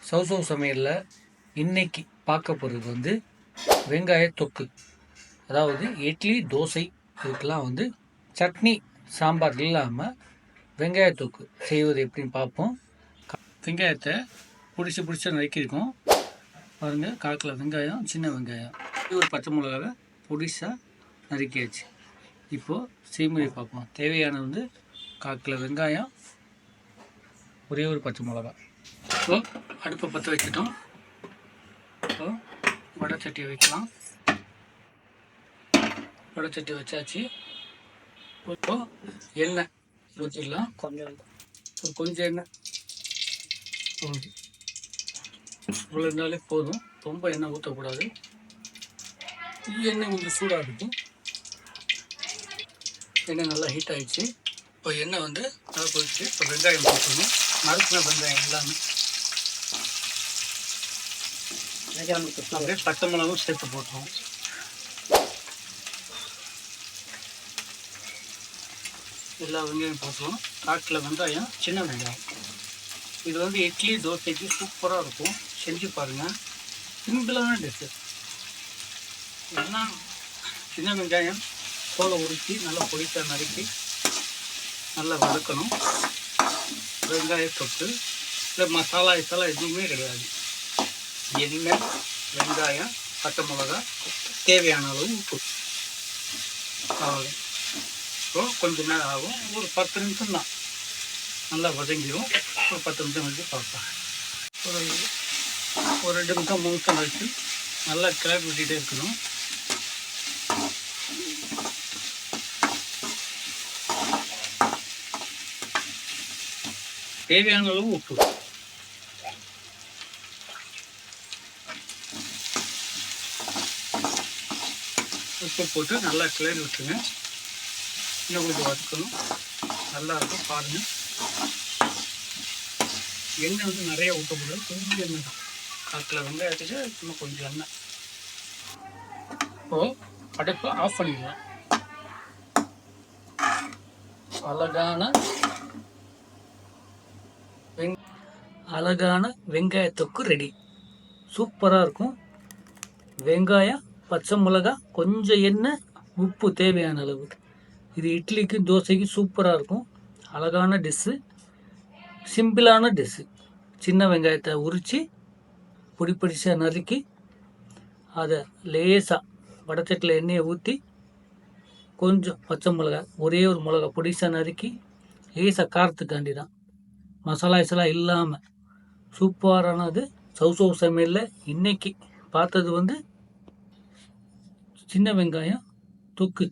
சௌசௌ சமையலில் இன்னைக்கு பார்க்க போகிறது வந்து வெங்காய தொக்கு. அதாவது இட்லி தோசை இதுக்கெல்லாம் சட்னி சாம்பார் இல்லாமல் வெங்காய தொக்கு செய்வது எப்படின்னு பார்ப்போம். வெங்காயத்தை பிடிச்சி நறுக்கியிருக்கோம் பாருங்கள். காக்கில் வெங்காயம், சின்ன வெங்காயம், ஒரு பச்சை மிளகாவை பொடிசாக நறுக்கியாச்சு. இப்போது செய்முறை பார்ப்போம். தேவையானது காக்கில் வெங்காயம், ஒரே ஒரு பச்சை மிளகா. இப்போ அடுப்பை பற்ற வச்சுட்டோம். இப்போ வடை சட்டியை வைக்கலாம். வடை சட்டி வச்சாச்சு. இப்போ எண்ணெய் ஊற்றிடலாம். கொஞ்சம் எண்ணெய் இவ்வளோ இருந்தாலே போதும், ரொம்ப எண்ணெய் ஊற்றக்கூடாது. எண்ணெய் கொஞ்சம் சூடாக இருக்கும். எண்ணெய் நல்லா ஹீட் ஆகிடுச்சு. இப்போ எண்ணெய் நல்லா போயிடுச்சு. இப்போ வெங்காயம் போட்டுக்கணும். நறுக்கின வெங்காயம் எல்லாமே அப்படியே பச்சை மிளகும் சேர்த்து போட்டுருவோம். எல்லா வெங்காயம் போட்டுருவோம். காட்டில் வெங்காயம், சின்ன வெங்காயம். இது இட்லி தோசைக்கு சூப்பராக இருக்கும். செஞ்சு பாருங்கள். சிம்பிளான டிஷ்ஷு. எல்லாம் சின்ன வெங்காயம் தோலை உரித்து நல்லா பொடிசா நறுக்கி நல்லா வதக்கணும். வெங்காய தொக்கு இல்லை மசாலா எதுவுமே கிடையாது. எண்ணெய், வெங்காயம், பச்சை மிளகா, தேவையான அளவு உப்பு. அவ்வளோ. ஸோ கொஞ்சம் நேரம் ஆகும். ஒரு 10 நிமிஷம் தான். நல்லா வதங்கிடும். ஒரு 10 நிமிஷம் கழிச்சு பார்ப்பேன். ஒரு 2 நிமிஷம் 3 நிமிஷம் கழிச்சு நல்லா கிளப்பி விட்டுகிட்டே இருக்கணும். தேவையான அளவு உப்பு. உப்பு போட்டு நல்லா கிளறி விட்டுருங்க. இன்னும் கொஞ்சம் வதக்கணும். நல்லா இருக்கும் பாருங்கள். எண்ணெய் நிறைய ஊற்றக்கூடாது. கொஞ்சம் எண்ணெய் தான். காக்கில் வெங்காயத்துக்கு இன்னும் கொஞ்சம் எண்ணெய். இப்போது அடுப்பை ஆஃப் பண்ணிடலாம். அழகான வெங்காய தொக்கு ரெடி. சூப்பராக இருக்கும். வெங்காயம், பச்சை மிளகா, கொஞ்சம் எண்ணெய், உப்பு தேவையான அளவு. இது இட்லிக்கு தோசைக்கு சூப்பராக இருக்கும். அழகான டிஷ்ஷு, சிம்பிளான டிஷ்ஷு. சின்ன வெங்காயத்தை உரித்து பொடிசாக நறுக்கி அதை லேசாக வடச்சட்டில் எண்ணெயை ஊற்றி கொஞ்சம் பச்சை மிளகா, ஒரே ஒரு மிளகா பொடிசாக நறுக்கி லேசாக காரத்துக்காண்டி தான், மசாலா இல்லாமல் சூப்பரானது. சௌசௌ சமையலில் இன்னைக்கு பார்த்தது சின்ன வெங்காயம் தொக்கு.